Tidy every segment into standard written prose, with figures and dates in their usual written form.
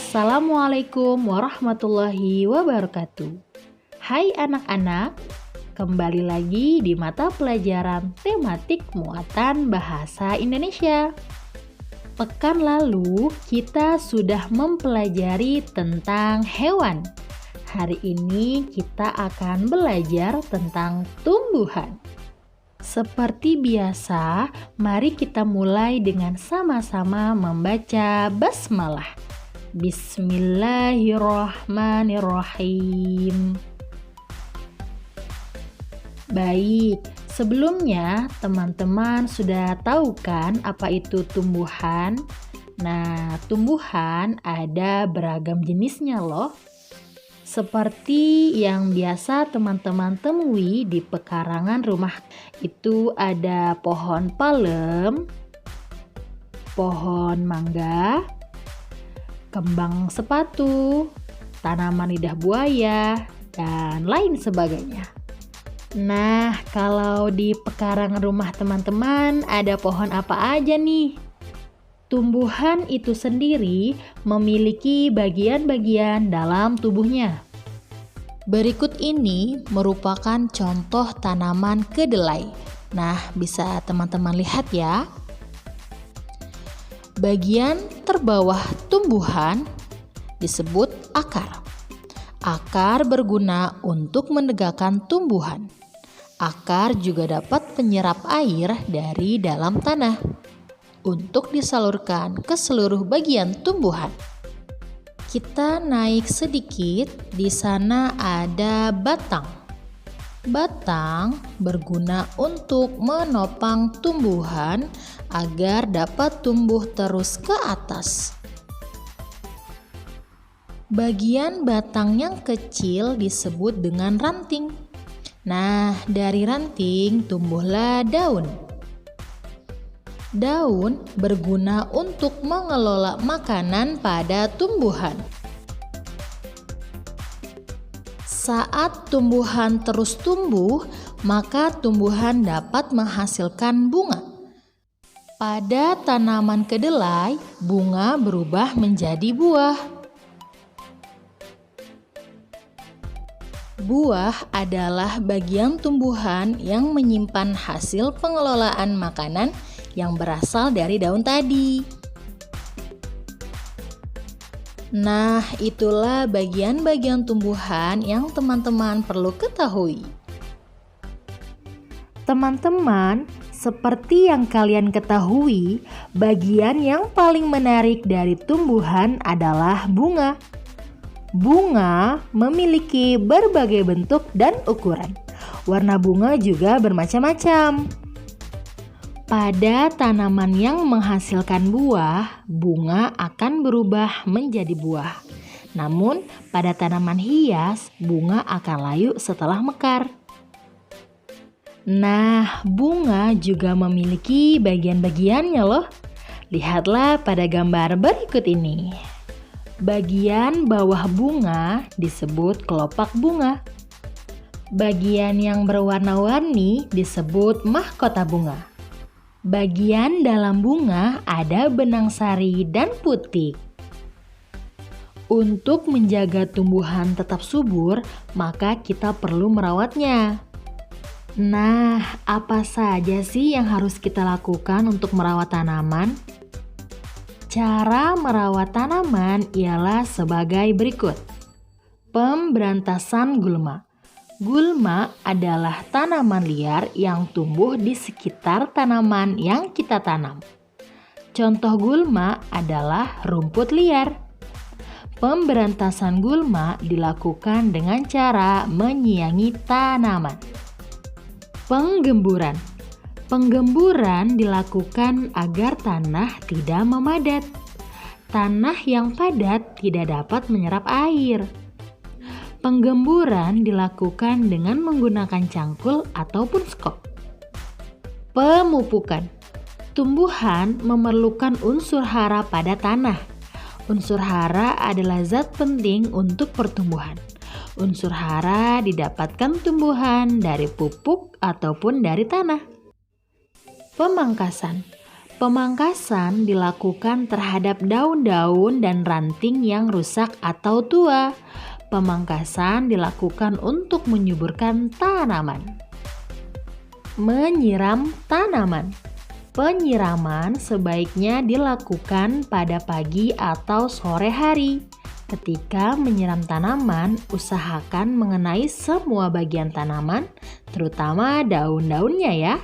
Assalamualaikum warahmatullahi wabarakatuh. Hai anak-anak, kembali lagi di mata pelajaran tematik muatan bahasa Indonesia. Pekan lalu kita sudah mempelajari tentang hewan. Hari ini kita akan belajar tentang tumbuhan. Seperti biasa, mari kita mulai dengan sama-sama membaca basmalah. Bismillahirrahmanirrahim. Baik, sebelumnya teman-teman sudah tahu kan apa itu tumbuhan? Nah, tumbuhan ada beragam jenisnya loh. Seperti yang biasa teman-teman temui di pekarangan rumah, itu ada pohon palem, pohon mangga, kembang sepatu, tanaman lidah buaya, dan lain sebagainya. Nah, kalau di pekarangan rumah teman-teman ada pohon apa aja nih? Tumbuhan itu sendiri memiliki bagian-bagian dalam tubuhnya. Berikut ini merupakan contoh tanaman kedelai. Nah, bisa teman-teman lihat ya. Bagian terbawah tumbuhan disebut akar. Akar berguna untuk menegakkan tumbuhan. Akar juga dapat menyerap air dari dalam tanah untuk disalurkan ke seluruh bagian tumbuhan. Kita naik sedikit, di sana ada batang. Batang berguna untuk menopang tumbuhan agar dapat tumbuh terus ke atas. Bagian batang yang kecil disebut dengan ranting. Nah, dari ranting tumbuhlah daun. Daun berguna untuk mengelola makanan pada tumbuhan. Saat tumbuhan terus tumbuh, maka tumbuhan dapat menghasilkan bunga. Pada tanaman kedelai, bunga berubah menjadi buah. Buah adalah bagian tumbuhan yang menyimpan hasil pengelolaan makanan yang berasal dari daun tadi. Nah, itulah bagian-bagian tumbuhan yang teman-teman perlu ketahui. Teman-teman, seperti yang kalian ketahui, bagian yang paling menarik dari tumbuhan adalah bunga. Bunga memiliki berbagai bentuk dan ukuran. Warna bunga juga bermacam-macam. Pada tanaman yang menghasilkan buah, bunga akan berubah menjadi buah. Namun, pada tanaman hias, bunga akan layu setelah mekar. Nah, bunga juga memiliki bagian-bagiannya loh. Lihatlah pada gambar berikut ini. Bagian bawah bunga disebut kelopak bunga. Bagian yang berwarna-warni disebut mahkota bunga. Bagian dalam bunga ada benang sari dan putik. Untuk menjaga tumbuhan tetap subur, maka kita perlu merawatnya. Nah, apa saja sih yang harus kita lakukan untuk merawat tanaman? Cara merawat tanaman ialah sebagai berikut. Pemberantasan gulma. Gulma adalah tanaman liar yang tumbuh di sekitar tanaman yang kita tanam. Contoh gulma adalah rumput liar. Pemberantasan gulma dilakukan dengan cara menyiangi tanaman. Penggemburan. Penggemburan dilakukan agar tanah tidak memadat. Tanah yang padat tidak dapat menyerap air. Penggemburan dilakukan dengan menggunakan cangkul ataupun skop. Pemupukan. Tumbuhan memerlukan unsur hara pada tanah. Unsur hara adalah zat penting untuk pertumbuhan. Unsur hara didapatkan tumbuhan dari pupuk ataupun dari tanah. Pemangkasan. Pemangkasan dilakukan terhadap daun-daun dan ranting yang rusak atau tua. Pemangkasan dilakukan untuk menyuburkan tanaman. Menyiram tanaman. Penyiraman sebaiknya dilakukan pada pagi atau sore hari. Ketika menyiram tanaman, usahakan mengenai semua bagian tanaman, terutama daun-daunnya ya.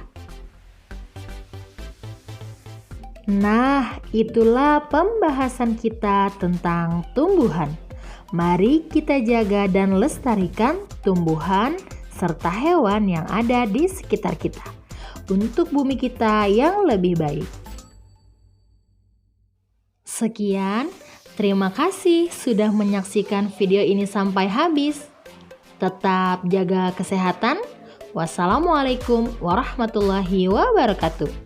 Nah, itulah pembahasan kita tentang tumbuhan. Mari kita jaga dan lestarikan tumbuhan serta hewan yang ada di sekitar kita untuk bumi kita yang lebih baik. Sekian, terima kasih sudah menyaksikan video ini sampai habis. Tetap jaga kesehatan. Wassalamualaikum warahmatullahi wabarakatuh.